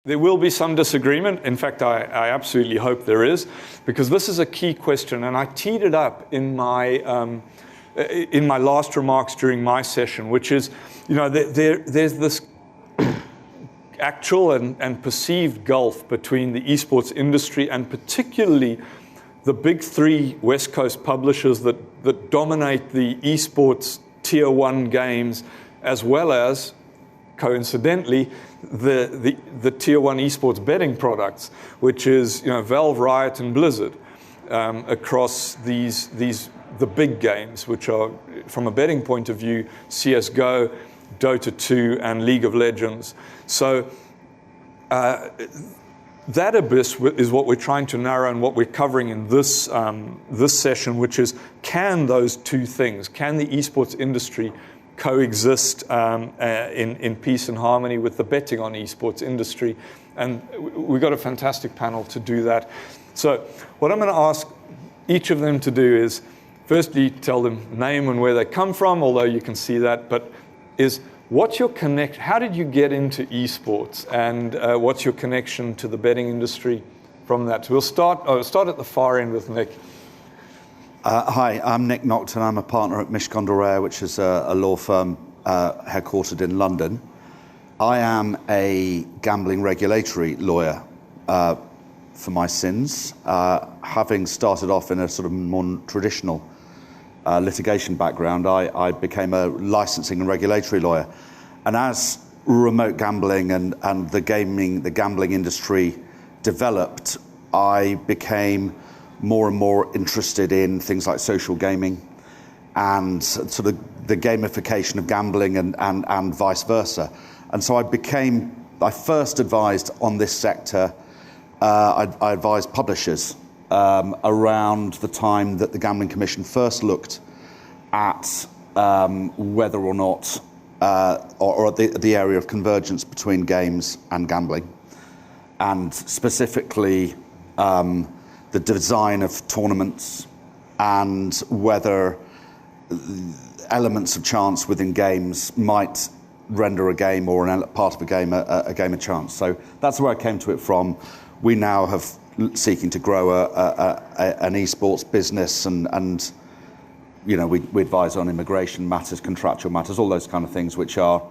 There will be some disagreement. In fact, I absolutely hope there is, because this is a key question, and I teed it up in my last remarks during my session, which is, there's this actual and perceived gulf between the esports industry and particularly the big three West Coast publishers that dominate the esports tier one games, as well as, coincidentally, the tier one esports betting products, which is Valve, Riot, and Blizzard, across the big games, which are, from a betting point of view, CS:GO, Dota 2, and League of Legends. So that abyss is what we're trying to narrow, and what we're covering in this session, which is, can those two things, can the esports industry coexist in peace and harmony with the betting on esports industry? And we've got a fantastic panel to do that. So what I'm going to ask each of them to do is, firstly, tell them name and where they come from, although you can see that, but what's your connection? How did you get into esports, and what's your connection to the betting industry from that? So we'll start at the far end with Nick. Hi, I'm Nick Nocton. I'm a partner at Mischcon, Reya, which is a law firm headquartered in London. I am a gambling regulatory lawyer for my sins, having started off in a sort of more traditional litigation background. I became a licensing and regulatory lawyer, and as remote gambling and the gambling industry developed, I became more and more interested in things like social gaming and sort of the gamification of gambling and vice versa. And so I first advised on this sector. I advised publishers around the time that the Gambling Commission first looked at whether or not, or the area of convergence between games and gambling, and specifically the design of tournaments, and whether elements of chance within games might render a game or part of a game a game of chance. So that's where I came to it from. We now have seeking to grow an esports business, and we advise on immigration matters, contractual matters, all those kind of things which are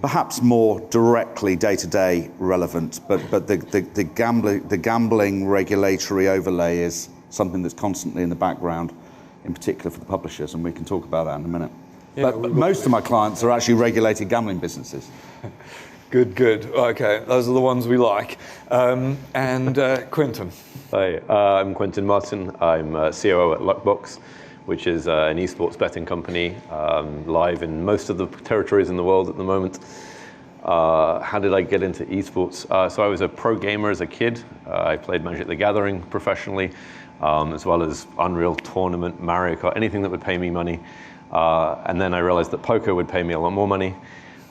perhaps more directly day-to-day relevant, but the gambling regulatory overlay is something that's constantly in the background, in particular for the publishers, and we can talk about that in a minute. Yeah, but most of my clients are actually regulated gambling businesses. Good. Okay, those are the ones we like. And Quentin. Hi, I'm Quentin Martin. I'm COO at Luckbox, which is an esports betting company, live in most of the territories in the world at the moment. How did I get into esports? So I was a pro gamer as a kid. I played Magic the Gathering professionally, as well as Unreal Tournament, Mario Kart, anything that would pay me money. And then I realized that poker would pay me a lot more money.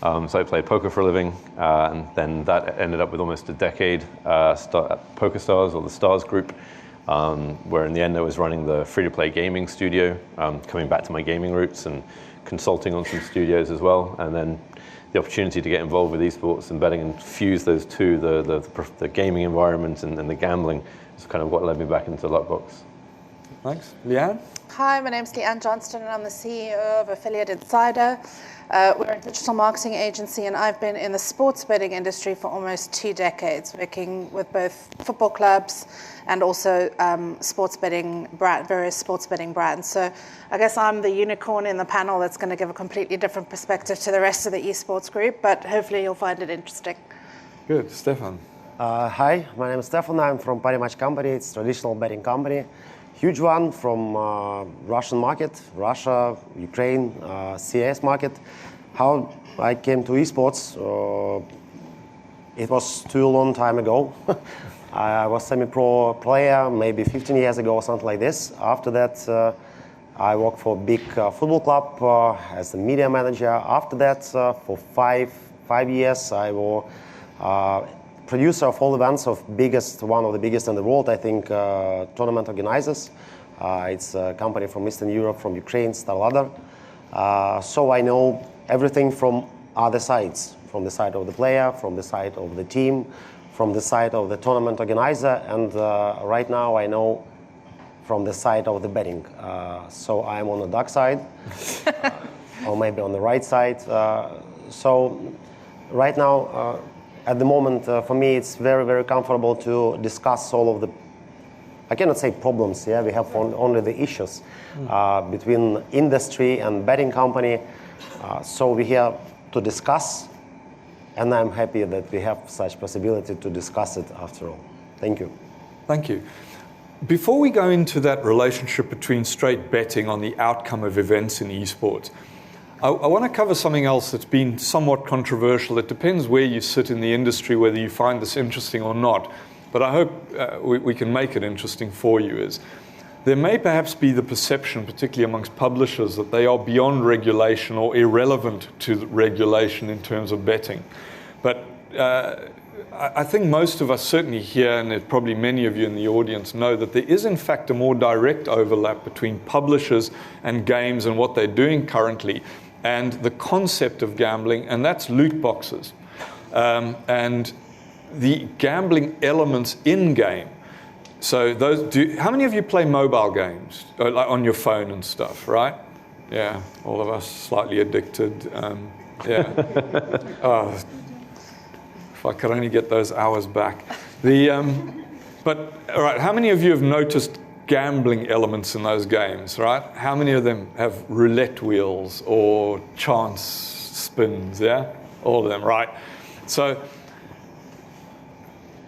So I played poker for a living, and then that ended up with almost a decade at Poker Stars, or the Stars Group, where in the end I was running the free-to-play gaming studio, coming back to my gaming roots and consulting on some studios as well. And then the opportunity to get involved with esports and betting and fuse those two, the gaming environment and the gambling, is kind of what led me back into Luckbox. Thanks. Leanne? Hi, my name's Leanne Johnston, and I'm the CEO of Affiliate Insider. We're a digital marketing agency, and I've been in the sports betting industry for almost 2 decades, working with both football clubs and also various sports betting brands. So I guess I'm the unicorn in the panel that's going to give a completely different perspective to the rest of the esports group, but hopefully you'll find it interesting. Good. Stepan. Hi, my name is Stepan. I'm from Parimatch company. It's a traditional betting company. Huge one from Russian market, Russia, Ukraine, CS market. How I came to esports, it was too long time ago. I was semi-pro player, maybe 15 years ago or something like this. After that, I worked for a big football club as a media manager. After that, for five years, I was producer of all events of one of the biggest in the world, I think, tournament organizers. It's a company from Eastern Europe, from Ukraine, Starladder. So I know everything from other sides, from the side of the player, from the side of the team, from the side of the tournament organizer, and right now I know from the side of the betting. So I'm on the dark side, or maybe on the right side. So right now, at the moment, for me, it's very, very comfortable to discuss all of the, I cannot say problems, yeah, we have only the issues between industry and betting company. So we're here to discuss, and I'm happy that we have such possibility to discuss it after all. Thank you. Thank you. Before we go into that relationship between straight betting on the outcome of events in esports, I want to cover something else that's been somewhat controversial. It depends where you sit in the industry, whether you find this interesting or not. But I hope we can make it interesting for you. Is there may perhaps be the perception, particularly amongst publishers, that they are beyond regulation or irrelevant to regulation in terms of betting. But I think most of us, certainly here, and probably many of you in the audience, know that there is in fact a more direct overlap between publishers and games and what they're doing currently, and the concept of gambling, and that's loot boxes. And the gambling elements in-game. So how many of you play mobile games, like on your phone and stuff, right? Yeah, all of us slightly addicted. Yeah. If I could only get those hours back. But all right, how many of you have noticed gambling elements in those games, right? How many of them have roulette wheels or chance spins, yeah? All of them, right? So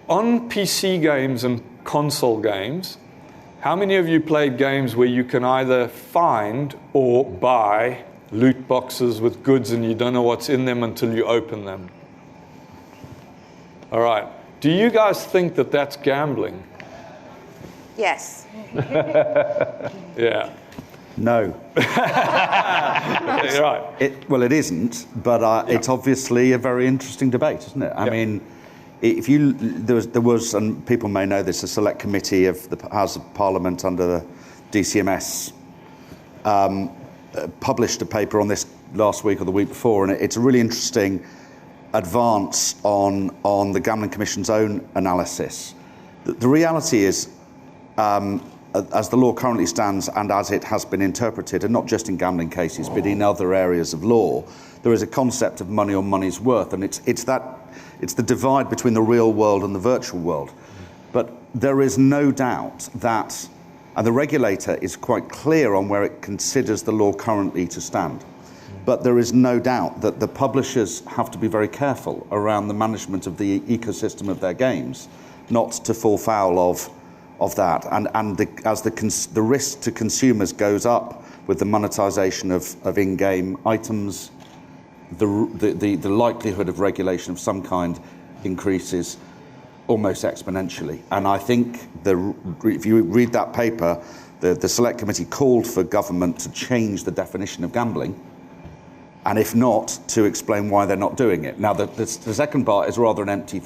on PC games and console games, how many of you played games where you can either find or buy loot boxes with goods and you don't know what's in them until you open them? All right. Do you guys think that that's gambling? Yes. Yeah. No. Right. It isn't, but it's obviously a very interesting debate, isn't it? I mean, if there was, and people may know this, a select committee of the House of Parliament under the DCMS published a paper on this last week or the week before, and it's a really interesting advance on the Gambling Commission's own analysis. The reality is, as the law currently stands and as it has been interpreted, and not just in gambling cases, but in other areas of law, there is a concept of money or money's worth, and it's the divide between the real world and the virtual world. But there is no doubt that, and the regulator is quite clear on where it considers the law currently to stand. But there is no doubt that the publishers have to be very careful around the management of the ecosystem of their games, not to fall foul of that. And as the risk to consumers goes up with the monetization of in-game items, the likelihood of regulation of some kind increases almost exponentially. And I think if you read that paper, the Select Committee called for government to change the definition of gambling, and if not, to explain why they're not doing it. Now, the second part is rather an empty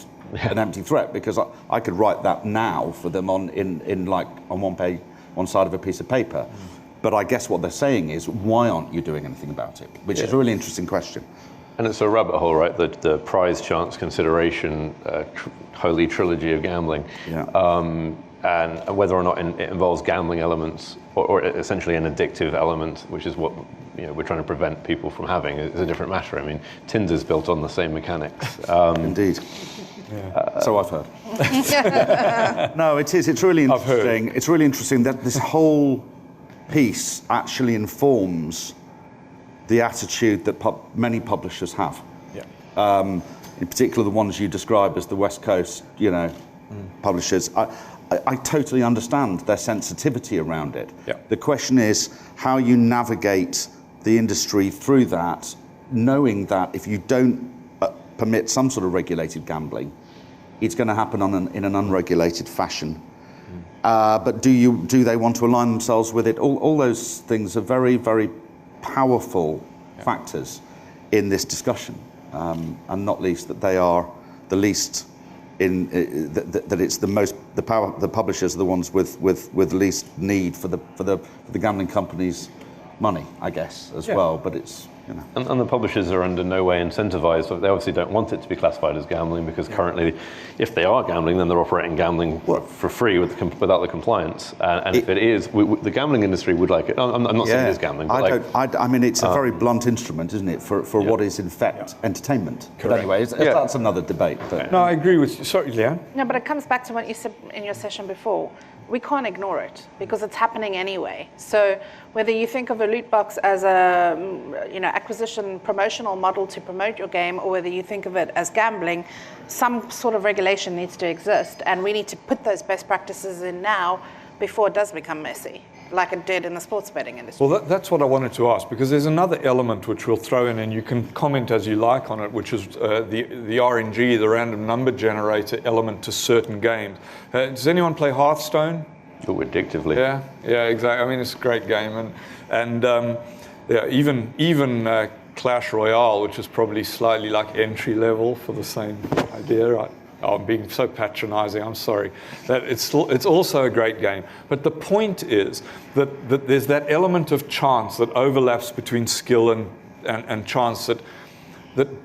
threat, because I could write that now for them on one side of a piece of paper. But I guess what they're saying is, why aren't you doing anything about it? Which is a really interesting question. And it's a rabbit hole, right? The prize, chance, consideration, holy trilogy of gambling. Yeah. And whether or not it involves gambling elements or essentially an addictive element, which is what we're trying to prevent people from having, is a different matter. I mean, Tinder's built on the same mechanics. Indeed. Yeah. So I've heard. No, it is. It's really interesting. It's really interesting that this whole piece actually informs the attitude that many publishers have. Yeah. In particular, the ones you describe as the West Coast, publishers. I totally understand their sensitivity around it. Yeah. The question is how you navigate the industry through that, knowing that if you don't permit some sort of regulated gambling, it's going to happen in an unregulated fashion. But do they want to align themselves with it? All those things are very, very powerful factors in this discussion, and not least that they are the least that it's the publishers are the ones with least need for the gambling companies' money, I guess, as well. But it's And the publishers are under no way incentivized. They obviously don't want it to be classified as gambling because currently, if they are gambling, then they're operating gambling for free without the compliance. And if it is, the gambling industry would like it. I'm not saying it is gambling. But I mean, it's a very blunt instrument, isn't it, for what is in fact entertainment. But anyway, that's another debate. But. No, I agree with you. Sorry, Leanne. No, but it comes back to what you said in your session before. We can't ignore it because it's happening anyway. So whether you think of a loot box as a acquisition promotional model to promote your game, or whether you think of it as gambling, some sort of regulation needs to exist, and we need to put those best practices in now before it does become messy, like it did in the sports betting industry. Well, that's what I wanted to ask, because there's another element which we'll throw in, and you can comment as you like on it, which is the RNG, the random number generator element to certain games. Does anyone play Hearthstone? Oh, addictively. Yeah, exactly. I mean, it's a great game, and even Clash Royale, which is probably slightly like entry level for the same idea, right? Oh, I'm being so patronizing, I'm sorry. That it's also a great game. But the point is that there's that element of chance that overlaps between skill and chance that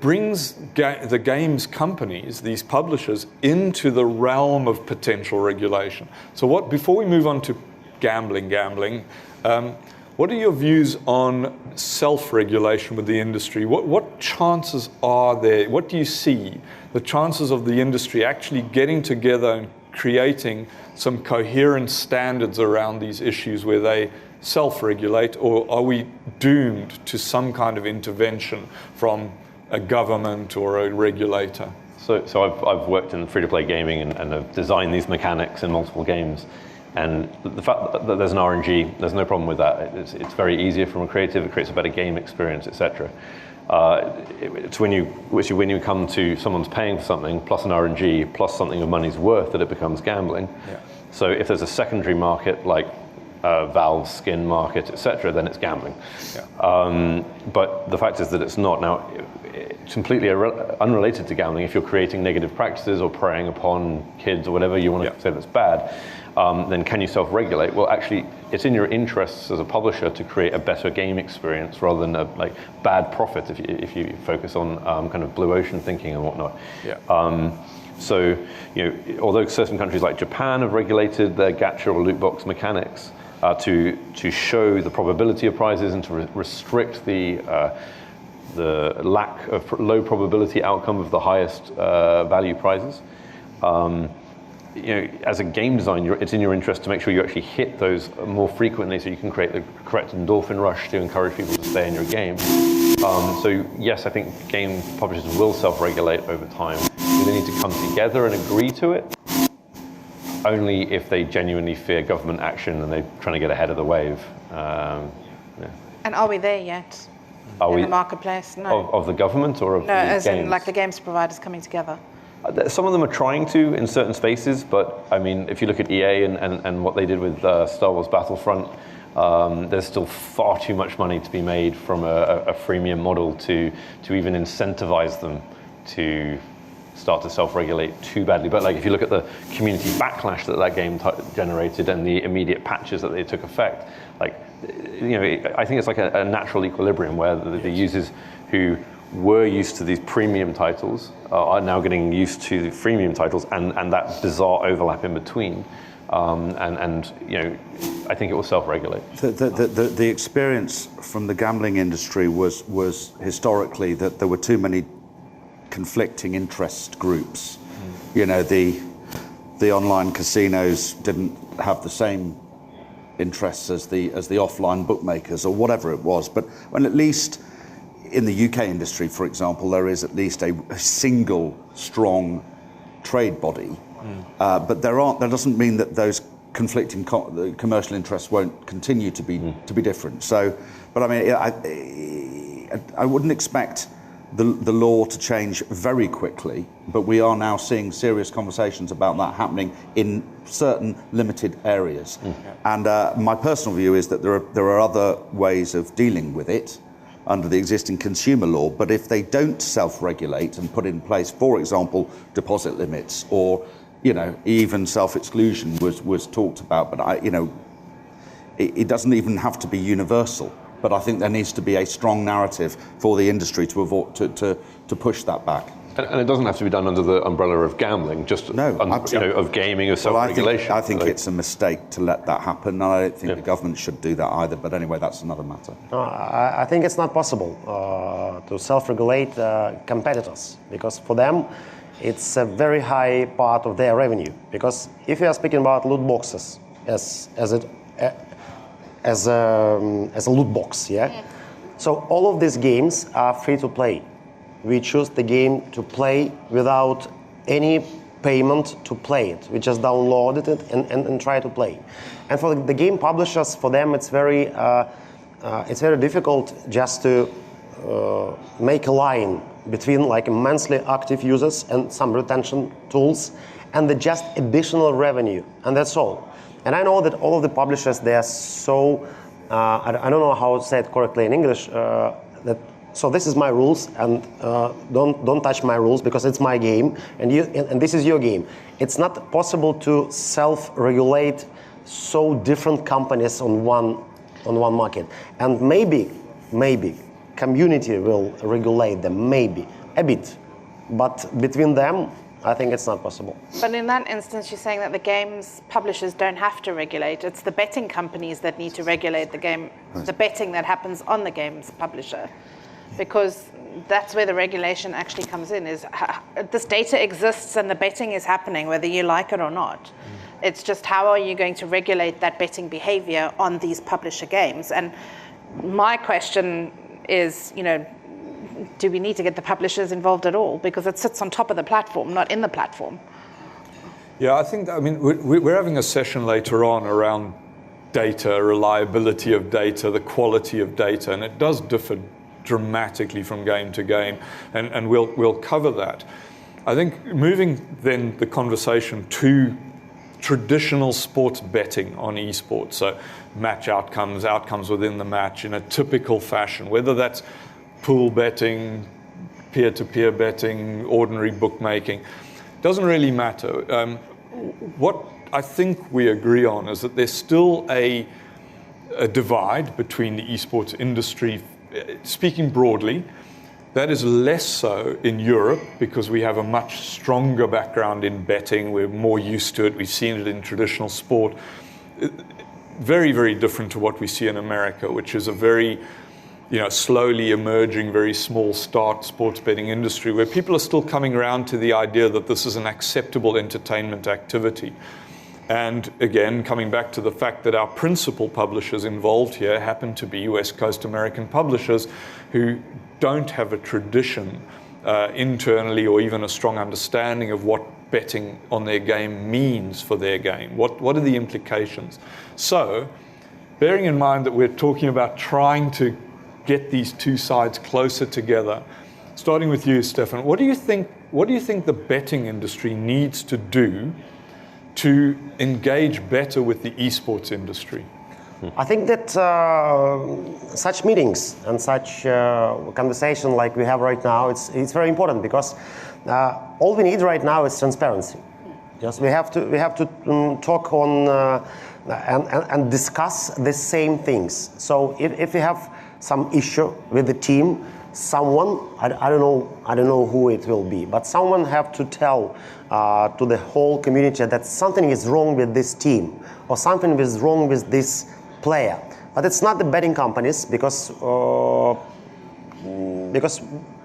brings the games companies, these publishers, into the realm of potential regulation. So before we move on to gambling, what are your views on self-regulation with the industry? What chances are there? What do you see the chances of the industry actually getting together and creating some coherent standards around these issues where they self-regulate, or are we doomed to some kind of intervention from a government or a regulator? So I've worked in free-to-play gaming and I've designed these mechanics in multiple games. And the fact that there's an RNG, there's no problem with that. It's very easier from a creative, it creates a better game experience, etc. It's when you come to someone's paying for something, plus an RNG, plus something of money's worth, that it becomes gambling. Yeah. So if there's a secondary market like Valve's skin market, etc., then it's gambling. Yeah. But the fact is that it's not. Now, it's completely unrelated to gambling. If you're creating negative practices or preying upon kids or whatever you want to say that's bad, then can you self-regulate? Well, actually, it's in your interests as a publisher to create a better game experience rather than a bad profit if you focus on kind of blue ocean thinking and whatnot. Yeah. So, although certain countries like Japan have regulated their gacha or loot box mechanics to show the probability of prizes and to restrict the lack of low probability outcome of the highest value prizes. As a game designer, it's in your interest to make sure you actually hit those more frequently so you can create the correct endorphin rush to encourage people to stay in your game. So yes, I think game publishers will self-regulate over time. They need to come together and agree to it, only if they genuinely fear government action and they're trying to get ahead of the wave. And are we there yet? In the marketplace? No. Of the government or of the games? No, as in like the games providers coming together. Some of them are trying to in certain spaces, but I mean, if you look at EA and what they did with Star Wars Battlefront, there's still far too much money to be made from a freemium model to even incentivize them to start to self-regulate too badly. But if you look at the community backlash that game generated and the immediate patches that they took effect, I think it's like a natural equilibrium where the users who were used to these premium titles are now getting used to the freemium titles and that bizarre overlap in between. I think it will self-regulate. The experience from the gambling industry was historically that there were too many conflicting interest groups. The online casinos didn't have the same interests as the offline bookmakers or whatever it was. But when at least in the UK industry, for example, there is at least a single strong trade body. But there doesn't mean that those conflicting commercial interests won't continue to be different. So, but I mean, I wouldn't expect the law to change very quickly, but we are now seeing serious conversations about that happening in certain limited areas. And my personal view is that there are other ways of dealing with it under the existing consumer law, but if they don't self-regulate and put in place, for example, deposit limits or even self-exclusion was talked about, but it doesn't even have to be universal. But I think there needs to be a strong narrative for the industry to avoid, to push that back. And it doesn't have to be done under the umbrella of gambling, just of gaming, of self-regulation. I think it's a mistake to let that happen. I don't think the government should do that either. But anyway, that's another matter. I think it's not possible to self-regulate competitors, because for them it's a very high part of their revenue. Because if you are speaking about loot boxes as a loot box, so all of these games are free to play. We choose the game to play without any payment to play it. We just download it and try to play. And for the game publishers, for them it's very difficult just to make a line between like monthly active users and some retention tools and the just additional revenue, and that's all. And I know that all of the publishers, they are so, I don't know how to say it correctly in English, so this is my rules, and don't touch my rules because it's my game, and this is your game. It's not possible to self-regulate so different companies on one market. And maybe community will regulate them, maybe a bit, but between them, I think it's not possible. But in that instance, you're saying that the games publishers don't have to regulate. It's the betting companies that need to regulate the game, the betting that happens on the games publisher. Because that's where the regulation actually comes in, is this data exists and the betting is happening whether you like it or not. It's just how are you going to regulate that betting behavior on these publisher games? And my question is, do we need to get the publishers involved at all? Because it sits on top of the platform, not in the platform. Yeah, we're having a session later on around data, reliability of data, the quality of data, and it does differ dramatically from game to game, and we'll cover that. I think moving then the conversation to traditional sports betting on esports, so match outcomes within the match in a typical fashion, whether that's pool betting, peer-to-peer betting, ordinary bookmaking, doesn't really matter. What I think we agree on is that there's still a divide between the esports industry. Speaking broadly, that is less so in Europe because we have a much stronger background in betting. We're more used to it. We've seen it in traditional sport. Very, very different to what we see in America, which is a very, slowly emerging, very small start sports betting industry where people are still coming around to the idea that this is an acceptable entertainment activity. And again, coming back to the fact that our principal publishers involved here happen to be West Coast American publishers who don't have a tradition internally or even a strong understanding of what betting on their game means for their game. What are the implications? So, bearing in mind that we're talking about trying to get these two sides closer together, starting with you, Stepan, what do you think the betting industry needs to do to engage better with the esports industry? I think that such meetings and such conversation like we have right now, it's very important because all we need right now is transparency. Yes, we have to talk on and discuss the same things. So if we have some issue with the team, someone, I don't know who it will be, but someone have to tell to the whole community that something is wrong with this team or something is wrong with this player. But it's not the betting companies because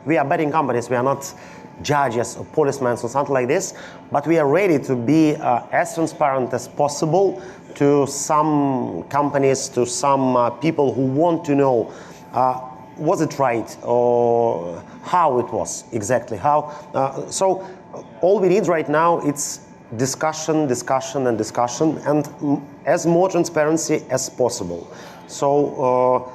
we are betting companies. We are not judges or policemen or something like this, but we are ready to be as transparent as possible to some companies, to some people who want to know was it right or how it was exactly how. So all we need right now is discussion, and as more transparency as possible. So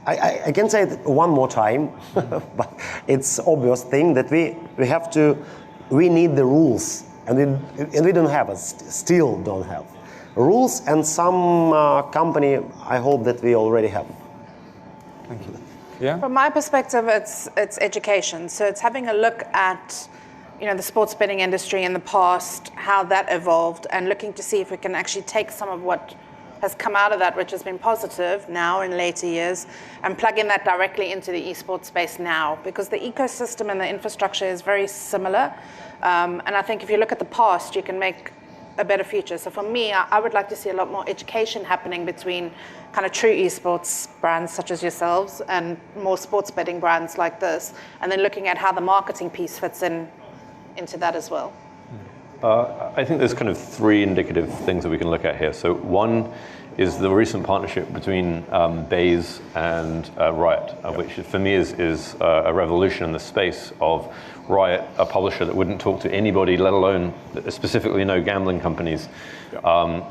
I can say it one more time, but it's obvious thing that we need the rules, and we don't have it, still don't have rules, and some company I hope that we already have. Thank you. Yeah. From my perspective, it's education. So it's having a look at the sports betting industry in the past, how that evolved, and looking to see if we can actually take some of what has come out of that, which has been positive now in later years, and plugging that directly into the esports space now, because the ecosystem and the infrastructure is very similar. And I think if you look at the past, you can make a better future. So for me, I would like to see a lot more education happening between kind of true esports brands such as yourselves and more sports betting brands like this, and then looking at how the marketing piece fits into that as well. I think there's kind of three indicative things that we can look at here. So one is the recent partnership between Baze and Riot, which for me is a revolution in the space of Riot, a publisher that wouldn't talk to anybody, let alone specifically no gambling companies,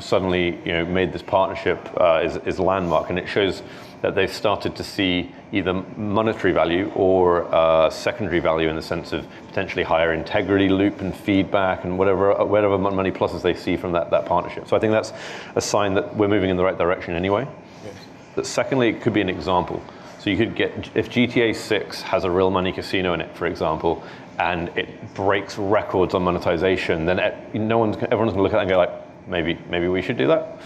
suddenly made this partnership is landmark, and it shows that they've started to see either monetary value or secondary value in the sense of potentially higher integrity loop and feedback and whatever money pluses they see from that partnership. So I think that's a sign that we're moving in the right direction anyway. Yes. But secondly, it could be an example. So you could get, if GTA 6 has a real money casino in it, for example, and it breaks records on monetization, then everyone's going to look at it and go like, maybe we should do that.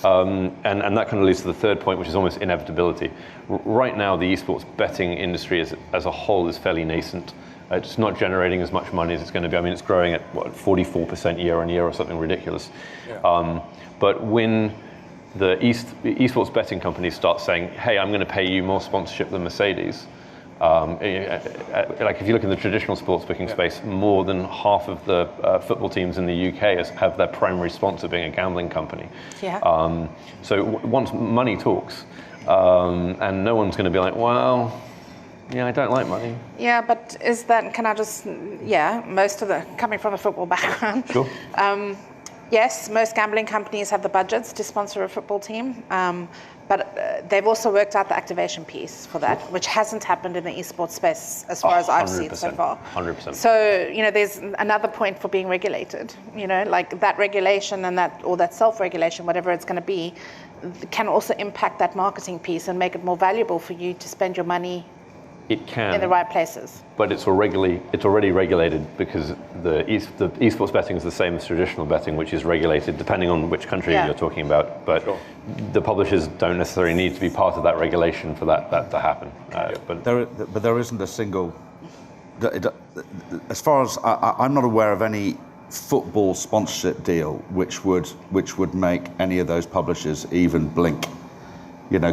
And that kind of leads to the third point, which is almost inevitability. Right now, the esports betting industry as a whole is fairly nascent. It's not generating as much money as it's going to be. I mean, it's growing at 44% year on year or something ridiculous. Yeah. But when the esports betting companies start saying, hey, I'm going to pay you more sponsorship than Mercedes, like if you look in the traditional sports booking space, more than half of the football teams in the UK have their primary sponsor being a gambling company. Yeah. So once money talks, and no one's going to be like, well, yeah, I don't like money. Yeah, but is that, can I just, most of the, coming from a football background. Sure. Yes, most gambling companies have the budgets to sponsor a football team, but they've also worked out the activation piece for that, which hasn't happened in the esports space as far as I've seen so far. 100%. So, there's another point for being regulated, like that regulation and that self-regulation, whatever it's going to be, can also impact that marketing piece and make it more valuable for you to spend your money It can. in the right places. But it's already regulated because the esports betting is the same as traditional betting, which is regulated depending on which country you're talking about. But the publishers don't necessarily need to be part of that regulation for that to happen. But there isn't a single. As far as I'm not aware of any football sponsorship deal which would make any of those publishers even blink,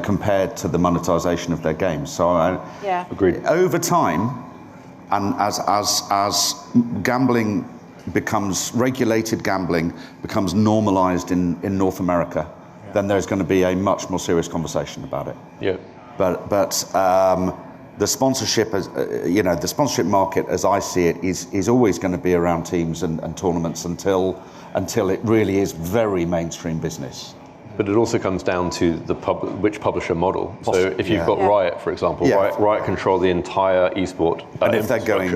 compared to the monetization of their games. So agreed. Over time, and as gambling becomes regulated, gambling becomes normalized in North America, then there's going to be a much more serious conversation about it. Yeah. But the sponsorship, the sponsorship market, as I see it, is always going to be around teams and tournaments until it really is very mainstream business. But it also comes down to which publisher model. So if you've got Riot, for example, Riot control the entire esport. And if they're going,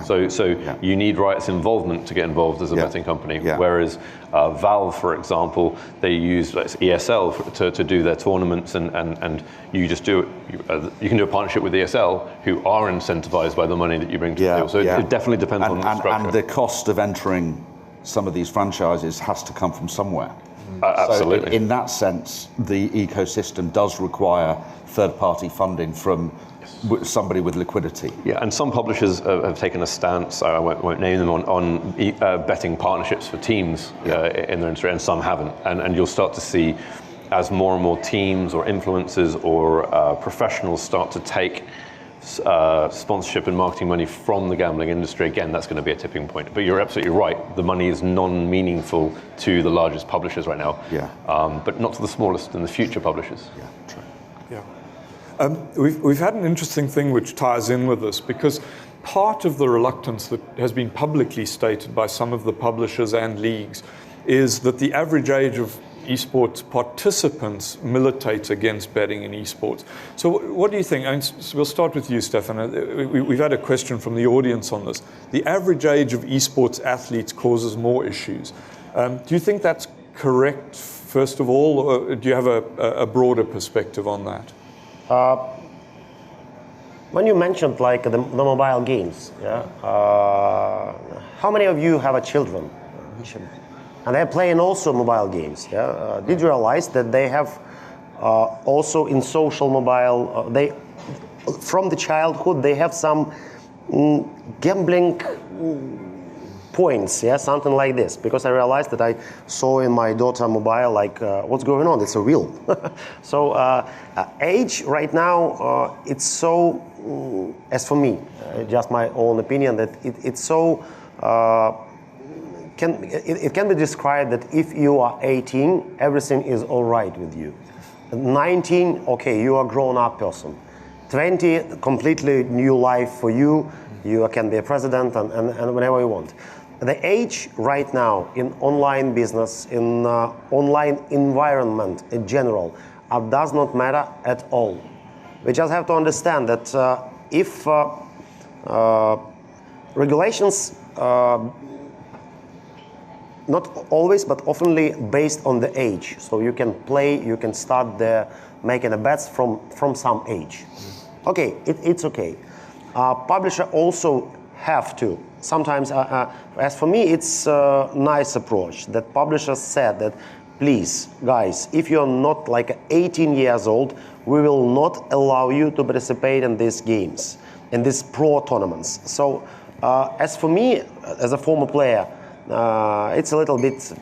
So you need Riot's involvement to get involved as a betting company. Yeah. Whereas Valve, for example, they use ESL to do their tournaments, and you just do it. You can do a partnership with ESL, who are incentivized by the money that you bring to the deal. So it definitely depends on the structure. And the cost of entering some of these franchises has to come from somewhere. Absolutely. So in that sense, the ecosystem does require third-party funding from somebody with liquidity. Yeah, and some publishers have taken a stance, I won't name them, on betting partnerships for teams in their industry, and some haven't. And you'll start to see, as more and more teams or influencers or professionals start to take sponsorship and marketing money from the gambling industry, again, that's going to be a tipping point. But you're absolutely right. The money is non-meaningful to the largest publishers right now, but not to the smallest and the future publishers. Yeah, true. Yeah. We've had an interesting thing which ties in with this, because part of the reluctance that has been publicly stated by some of the publishers and leagues is that the average age of esports participants militate against betting in esports. So what do you think? We'll start with you, Stepan. We've had a question from the audience on this. The average age of esports athletes causes more issues. Do you think that's correct, first of all, or do you have a broader perspective on that? When you mentioned like the mobile games, how many of you have children? and they're playing also mobile games. Yeah? Did you realize that they have also in social mobile, from the childhood, they have some gambling points, yeah, something like this. Because I realized that I saw in my daughter mobile, like, what's going on? It's a wheel. So age right now, it's so, as for me, just my own opinion, that it's so, it can be described that if you are 18, everything is all right with you. 19, okay, you are a grown-up person. 20, completely new life for you. You can be a president and whenever you want. The age right now in online business, in online environment in general, does not matter at all. We just have to understand that if regulations, not always, but oftenly based on the age. So you can play, you can start making the bets from some age. Okay, it's okay. Publisher also have to. Sometimes, as for me, it's a nice approach that publishers said that, please, guys, if you're not like 18 years old, we will not allow you to participate in these games, in these pro tournaments. So, as for me, as a former player, it's a little bit,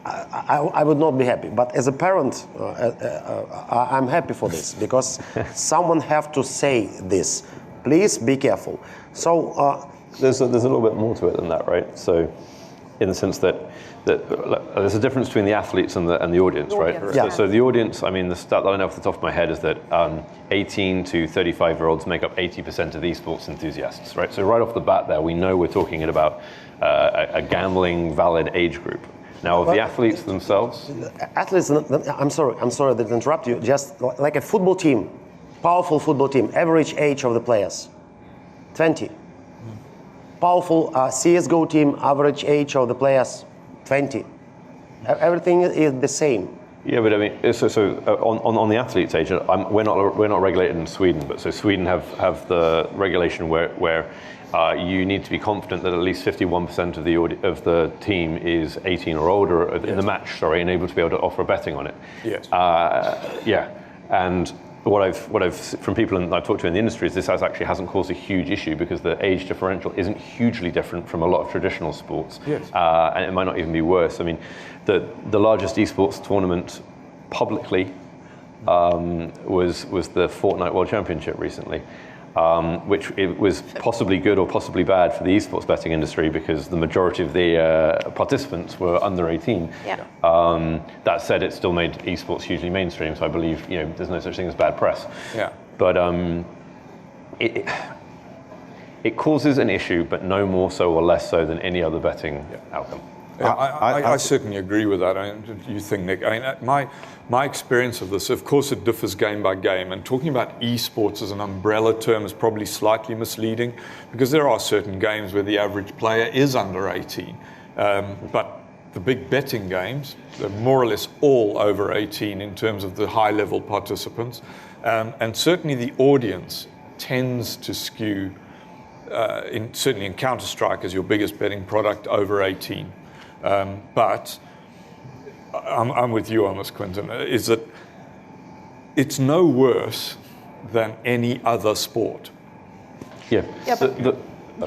I would not be happy. But as a parent, I'm happy for this, because someone have to say this. Please be careful. So there's a little bit more to it than that, right? So in the sense that there's a difference between the athletes and the audience, right? Yeah. So the audience, I mean, the stat that I know off the top of my head is that 18 to 35-year-olds make up 80% of esports enthusiasts, right? So right off the bat there, we know we're talking about a gambling valid age group. Now, the athletes themselves? Athletes, I'm sorry to interrupt you, just like a football team, powerful football team, average age of the players, 20. Powerful CSGO team, average age of the players, 20. Everything is the same. Yeah, but I mean, so on the athletes' age, we're not regulated in Sweden, but so Sweden have the regulation where you need to be confident that at least 51% of the team is 18 or older in the match, and able to be able to offer betting on it. Yes. Yeah, and what I've from people I've talked to in the industry is this actually hasn't caused a huge issue because the age differential isn't hugely different from a lot of traditional sports. Yes. And it might not even be worse. I mean, the largest esports tournament publicly was the Fortnite World Championship recently, which it was possibly good or possibly bad for the esports betting industry because the majority of the participants were under 18. Yeah. That said, it still made esports hugely mainstream, so I believe there's no such thing as bad press. Yeah. But it causes an issue, but no more so or less so than any other betting outcome. Yeah, I certainly agree with that. You think, Nick? I mean, my experience of this, of course, it differs game by game. And talking about esports as an umbrella term is probably slightly misleading because there are certain games where the average player is under 18. But the big betting games, they're more or less all over 18 in terms of the high-level participants. And certainly the audience tends to skew, certainly in Counter-Strike as your biggest betting product, over 18. But I'm with you on this, Quentin, is that it's no worse than any other sport. Yeah. Yeah,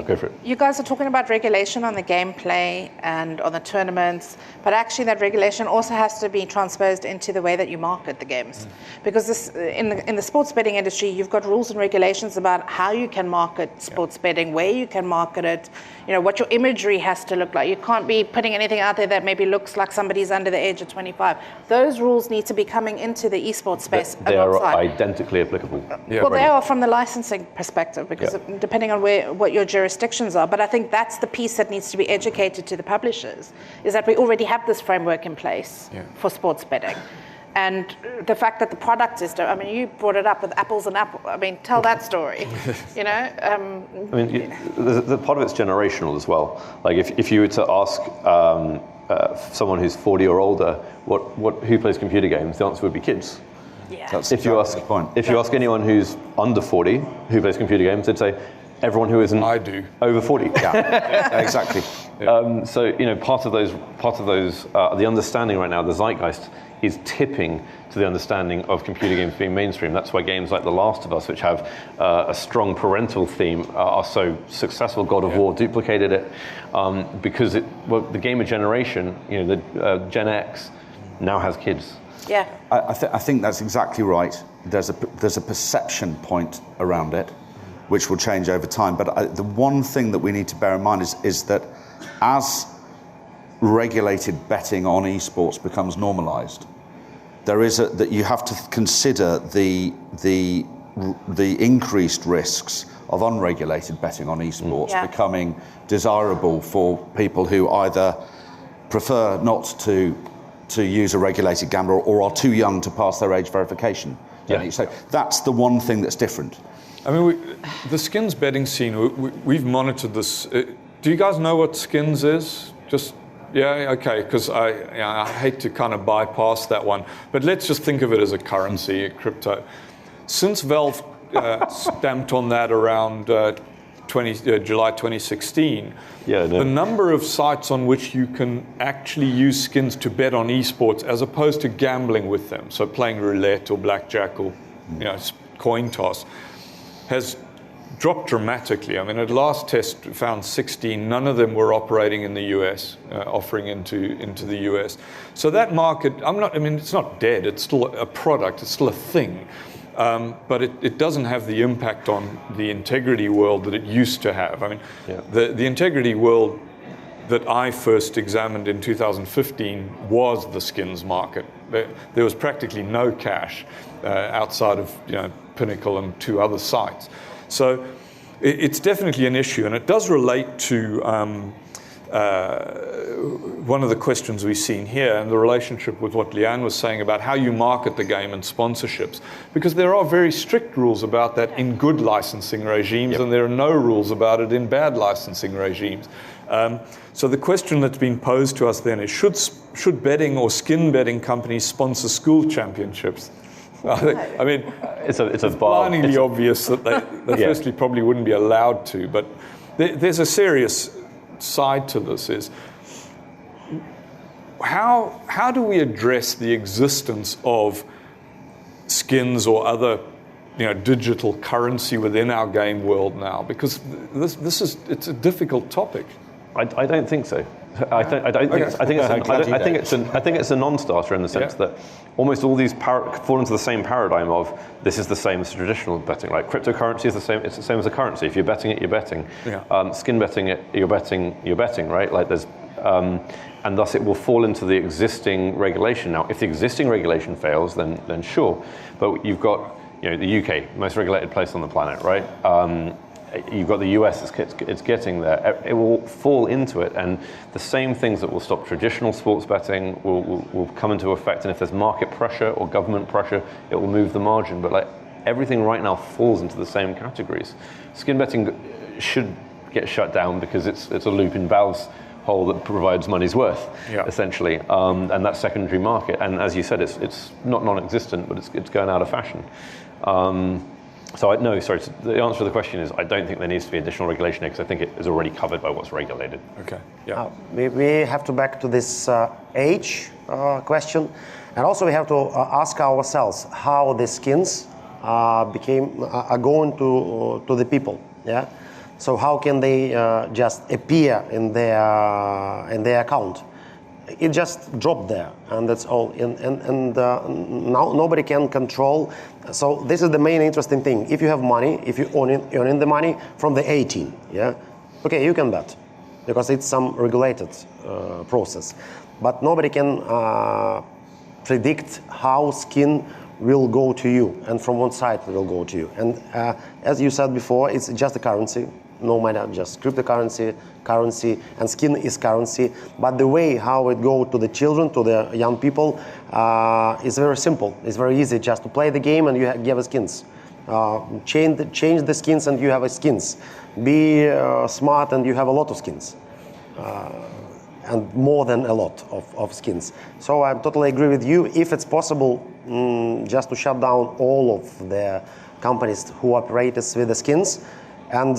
go for it. You guys are talking about regulation on the gameplay and on the tournaments, but actually that regulation also has to be transposed into the way that you market the games. Because this, in the sports betting industry, you've got rules and regulations about how you can market sports betting, where you can market it, what your imagery has to look like. You can't be putting anything out there that maybe looks like somebody's under the age of 25. Those rules need to be coming into the esports space They are alongside. identically applicable. Yeah, Well, they are from the licensing perspective, because depending on what your jurisdictions are. But I think that's the piece that needs to be educated to the publishers, is that we already have this framework in place for sports betting. And the fact that the product is, I mean, you brought it up with apples and apples. I mean, tell that story, I mean, the part of it's generational as well. Like if you were to ask someone who's 40 or older, who plays computer games, the answer would be kids. Yeah. That's If you ask the point. If you ask anyone who's under 40 who plays computer games, they'd say everyone who isn't I do. over 40. Yeah, exactly. So part of those, the understanding right now, the zeitgeist is tipping to the understanding of computer games being mainstream. That's why games like The Last of Us, which have a strong parental theme, are so successful. God of War duplicated it because the gamer generation, the Gen X, now has kids. Yeah. I think that's exactly right. There's a perception point around it, which will change over time. But the one thing that we need to bear in mind is that as regulated betting on esports becomes normalized, that you have to consider the increased risks of unregulated betting on esports becoming desirable for people who either prefer not to use a regulated gambler or are too young to pass their age verification. Yeah. So that's the one thing that's different. I mean, the skins betting scene, we've monitored this. Do you guys know what skins is? Okay, because I hate to kind of bypass that one. But let's just think of it as a currency, a crypto. Since Valve stamped on that around July 2016, the number of sites on which you can actually use skins to bet on esports as opposed to gambling with them, so playing roulette or blackjack or coin toss, has dropped dramatically. I mean, at last test found 16. None of them were operating in the US, offering into the US. So that market, it's not dead. It's still a product. It's still a thing. But it doesn't have the impact on the integrity world that it used to have. I mean, the integrity world that I first examined in 2015 was the skins market. There was practically no cash outside of Pinnacle and 2 other sites. So it's definitely an issue, and it does relate to one of the questions we've seen here and the relationship with what Leanne was saying about how you market the game and sponsorships, because there are very strict rules about that in good licensing regimes, and there are no rules about it in bad licensing regimes. So the question that's been posed to us then is, should betting or skin betting companies sponsor school championships? I mean, it's blindingly obvious that they firstly probably wouldn't be allowed to, but there's a serious side to this. Is how do we address the existence of skins or other digital currency within our game world now? Because it's a difficult topic. I don't think so. I think it's a non-starter in the sense that almost all these fall into the same paradigm of this is the same as traditional betting. Like cryptocurrency is the same. It's the same as a currency. If you're betting it, you're betting. Skin betting it, you're betting. Right? Like there's, and thus it will fall into the existing regulation. Now, if the existing regulation fails, then sure. But you've got the UK, most regulated place on the planet, right? You've got the US, it's getting there. It will fall into it, and the same things that will stop traditional sports betting will come into effect, and if there's market pressure or government pressure, it will move the margin. But everything right now falls into the same categories. Skin betting should get shut down because it's a loop in Valve's hole that provides money's worth, essentially, and that secondary market. And as you said, it's not non-existent, but it's going out of fashion. The answer to the question is I don't think there needs to be additional regulation because I think it is already covered by what's regulated. Okay. We have to back to this age question, and also we have to ask ourselves how the skins are going to the people. So how can they just appear in their account? It just dropped there, and that's all. And now nobody can control. So this is the main interesting thing. If you have money, if you earning the money from the 18, okay, you can bet because it's some regulated process. But nobody can predict how skin will go to you and from what side it will go to you. And as you said before, it's just a currency. No matter, just cryptocurrency, currency, and skin is currency. But the way how it go to the children, to the young people, is very simple. It's very easy just to play the game and you have skins. Change the skins and you have skins. Be smart and you have a lot of skins. And more than a lot of skins. So I totally agree with you. If it's possible, just to shut down all of the companies who operate with the skins, and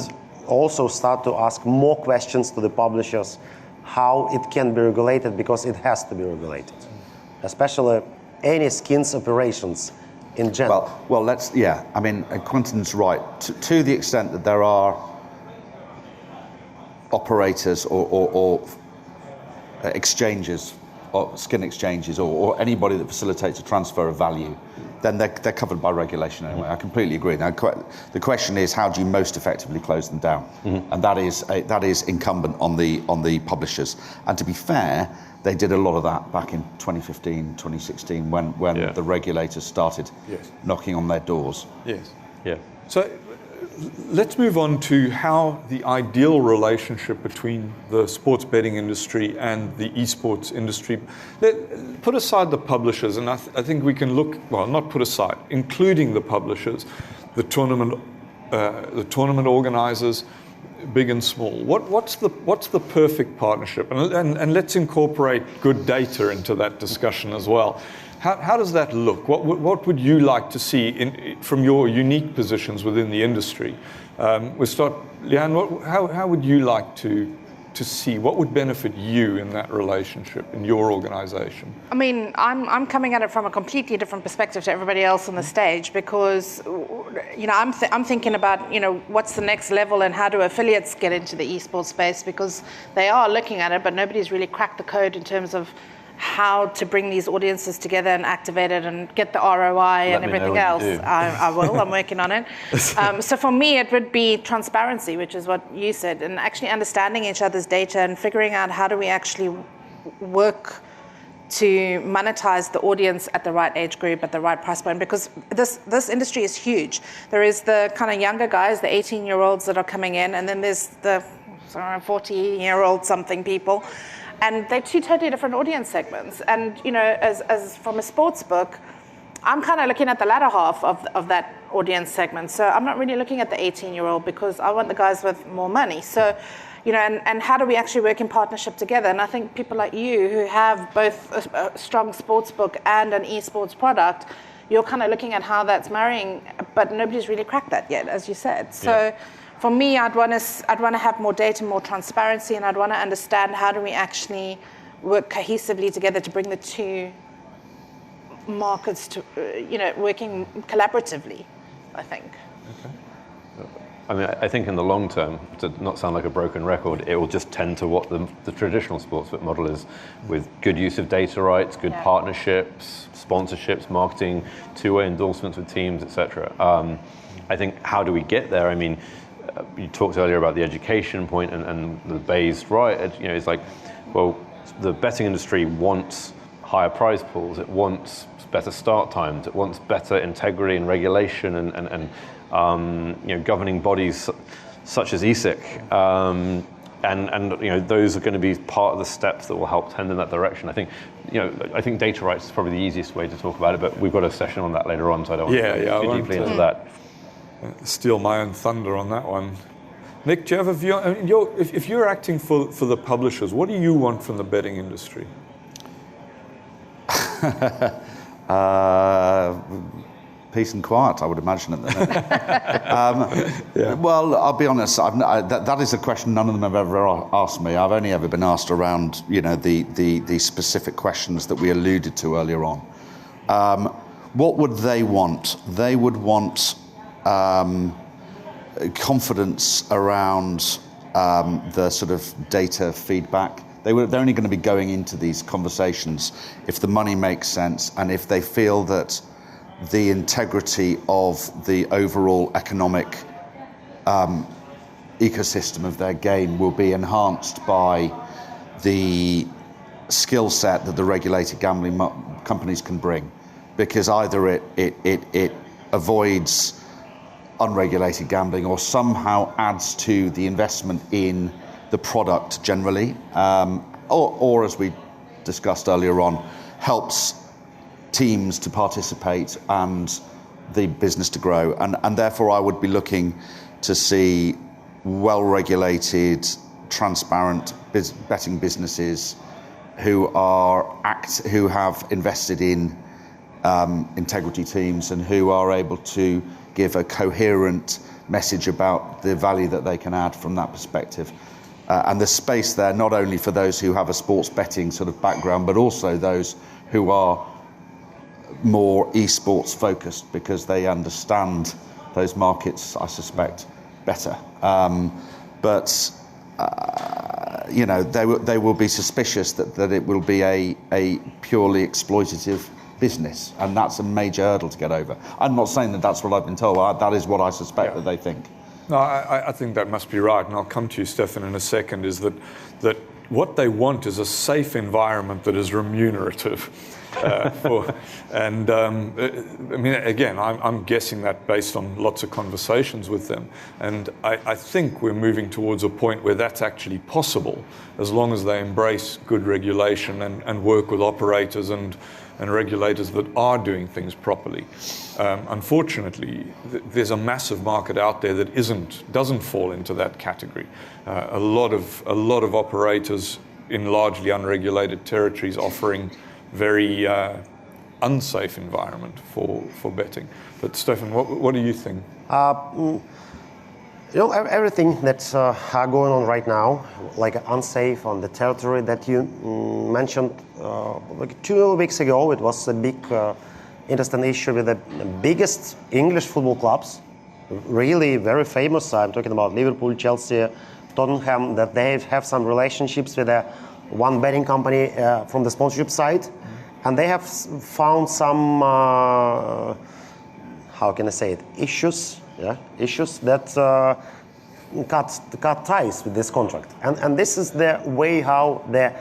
also start to ask more questions to the publishers, how it can be regulated, because it has to be regulated, especially any skins operations in general. Well, I mean, Quentin's right. To the extent that there are operators or exchanges, or skin exchanges, or anybody that facilitates a transfer of value, then they're covered by regulation anyway. I completely agree. Now, the question is, how do you most effectively close them down? And that is incumbent on the publishers. And to be fair, they did a lot of that back in 2015, 2016, when the regulators started knocking on their doors. Yes. Yeah. So let's move on to how the ideal relationship between the sports betting industry and the esports industry. Put aside the publishers, and I think we can look, well, not put aside, including the publishers, the tournament organizers, big and small. What's the perfect partnership? And let's incorporate good data into that discussion as well. How does that look? What would you like to see from your unique positions within the industry? We'll start, Leanne. How would you like to see? What would benefit you in that relationship in your organization? I mean, I'm coming at it from a completely different perspective to everybody else on the stage, because I'm thinking about what's the next level and how do affiliates get into the esports space, because they are looking at it, but nobody's really cracked the code in terms of how to bring these audiences together and activate it and get the ROI and everything else. I will. I'm working on it. So for me, it would be transparency, which is what you said, and actually understanding each other's data and figuring out how do we actually work to monetize the audience at the right age group, at the right price point, because this industry is huge. There is the kind of younger guys, the 18-year-olds that are coming in, and then there's the 40-year-old something people. And they're two totally different audience segments. And, as from a sports book, I'm kind of looking at the latter half of that audience segment. So I'm not really looking at the 18-year-old, because I want the guys with more money. So, and how do we actually work in partnership together? And I think people like you, who have both a strong sports book and an esports product, you're kind of looking at how that's marrying, but nobody's really cracked that yet, as you said. So. For me, I'd want to have more data, more transparency, and I'd want to understand how do we actually work cohesively together to bring the two markets to, working collaboratively, I think. Okay. I mean, I think in the long term, to not sound like a broken record, it will just tend to what the traditional sportsbook model is, with good use of data rights, good partnerships, sponsorships, marketing, two-way endorsements with teams, etc. I think, how do we get there? I mean, you talked earlier about the education point and the Bayes, right? It's like, well, the betting industry wants higher prize pools. It wants better start times. It wants better integrity and regulation and governing bodies such as ESIC. And those are going to be part of the steps that will help tend in that direction. I think data rights is probably the easiest way to talk about it, but we've got a session on that later on, so I don't want to go too deeply into that. Steal my own thunder on that one. Nick, do you have a view? If you're acting for the publishers, what do you want from the betting industry? Peace and quiet, I would imagine at the minute. Well, I'll be honest. That is a question none of them have ever asked me. I've only ever been asked around, the specific questions that we alluded to earlier on. What would they want? They would want confidence around the sort of data feedback. They're only going to be going into these conversations if the money makes sense and if they feel that the integrity of the overall economic ecosystem of their game will be enhanced by the skill set that the regulated gambling companies can bring, because either it avoids unregulated gambling or somehow adds to the investment in the product generally, or as we discussed earlier on, helps teams to participate and the business to grow. And therefore I would be looking to see well-regulated, transparent betting businesses who have invested in integrity teams and who are able to give a coherent message about the value that they can add from that perspective. And there's space there not only for those who have a sports betting sort of background, but also those who are more esports focused because they understand those markets, I suspect, better. You know, they will be suspicious that it will be a purely exploitative business, and that's a major hurdle to get over. I'm not saying that that's what I've been told. That is what I suspect that they think. No, I think that must be right, and I'll come to you, Stepan, in a second, is that what they want is a safe environment that is remunerative. I mean, again, I'm guessing that based on lots of conversations with them, and I think we're moving towards a point where that's actually possible, as long as they embrace good regulation and work with operators and regulators that are doing things properly. Unfortunately, there's a massive market out there that doesn't fall into that category. A lot of operators in largely unregulated territories offering very unsafe environment for betting. But Stepan, what do you think? You know, everything that's going on right now, like unsafe on the territory that you mentioned, like 2 weeks ago, it was a big interesting issue with the biggest English football clubs, really very famous. I'm talking about Liverpool, Chelsea, Tottenham, that they have some relationships with one betting company from the sponsorship side, and they have found some, how can I say it, issues that cut ties with this contract. And this is the way how the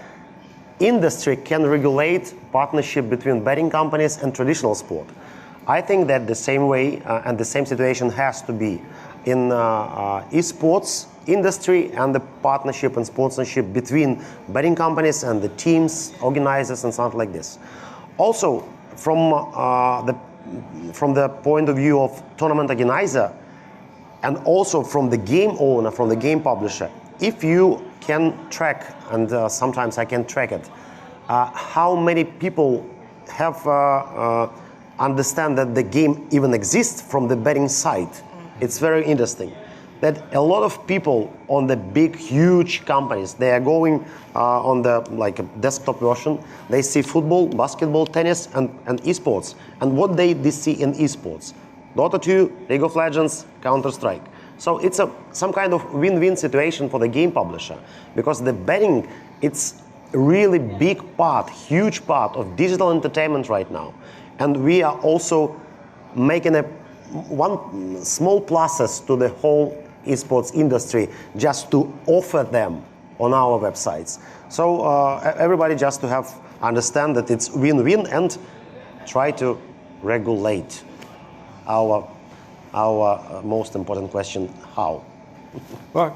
industry can regulate partnership between betting companies and traditional sport. I think that the same way and the same situation has to be in esports industry and the partnership and sponsorship between betting companies and the teams, organizers, and something like this. Also, from the point of view of tournament organizer, and also from the game owner, from the game publisher, if you can track, and sometimes I can track it, how many people have understand that the game even exists from the betting side. It's very interesting that a lot of people on the big, huge companies, they are going on the like a desktop version. They see football, basketball, tennis, and esports. And what they see in esports? Dota 2, League of Legends, Counter-Strike. So it's some kind of win-win situation for the game publisher, because the betting, it's a really big part, huge part of digital entertainment right now. And we are also making one small pluses to the whole esports industry just to offer them on our websites. So everybody just to have understand that it's win-win and try to regulate. Our most important question, how? Right,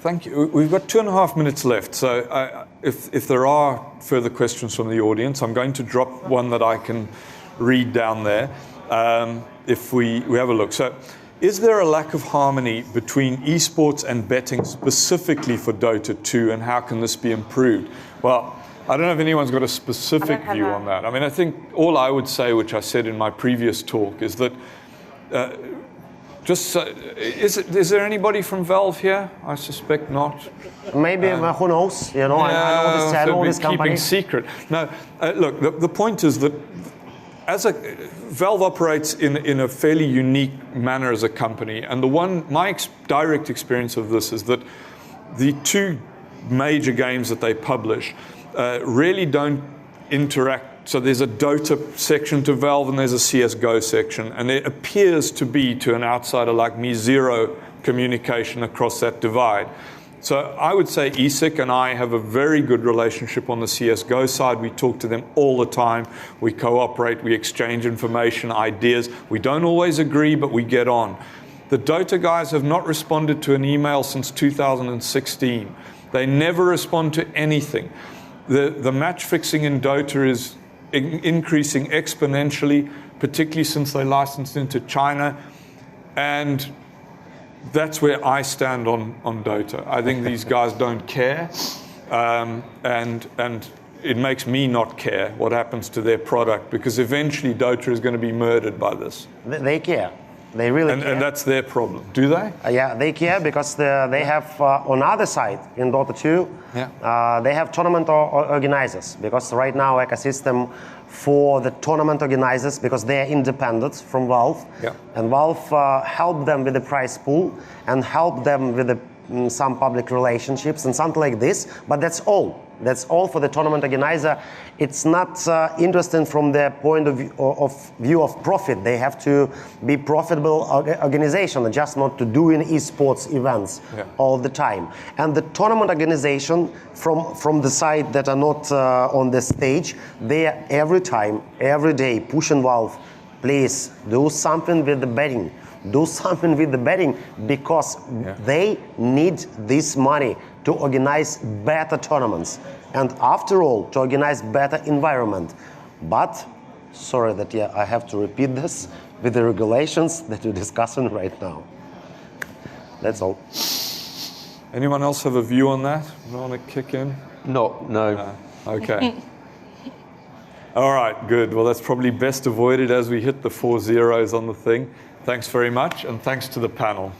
thank you. We've got 2.5 minutes left. So if there are further questions from the audience, I'm going to drop one that I can read down there. If we have a look. So, is there a lack of harmony between esports and betting specifically for Dota 2, and how can this be improved? Well, I don't know if anyone's got a specific view on that. I mean, I think all I would say, which I said in my previous talk, is that is there anybody from Valve here? I suspect not. Maybe, who knows? You know, I know this company. Keeping secret. No, look, the point is that Valve operates in a fairly unique manner as a company, and my direct experience of this is that the two major games that they publish really don't interact. So there's a Dota section to Valve and there's a CSGO section, and there appears to be, to an outsider like me, zero communication across that divide. So I would say ESIC and I have a very good relationship on the CSGO side. We talk to them all the time. We cooperate, we exchange information, ideas. We don't always agree, but we get on. The Dota guys have not responded to an email since 2016. They never respond to anything. The match fixing in Dota is increasing exponentially, particularly since they licensed into China. And that's where I stand on Dota. I think these guys don't care, and it makes me not care what happens to their product, because eventually Dota is going to be murdered by this. They care. They really care. And that's their problem. Do they? Yeah, they care because they have, on other side, in Dota 2, they have tournament organizers. Because right now, ecosystem for the tournament organizers, because they are independent from Valve. Yeah. And Valve help them with the prize pool and help them with some public relationships and something like this. But that's all. That's all for the tournament organizer. It's not interesting from the point of view of profit. They have to be profitable organization, just not to do in esports events all the time. And the tournament organization from the side that are not on the stage, they are every time, every day pushing Valve, please do something with the betting. Do something with the betting because they need this money to organize better tournaments and after all to organize better environment. But sorry that I have to repeat this with the regulations that we're discussing right now. That's all. Anyone else have a view on that? Want to kick in? No. Okay. All right, good. Well, that's probably best avoided as we hit the 4 zeros on the thing. Thanks very much, and thanks to the panel.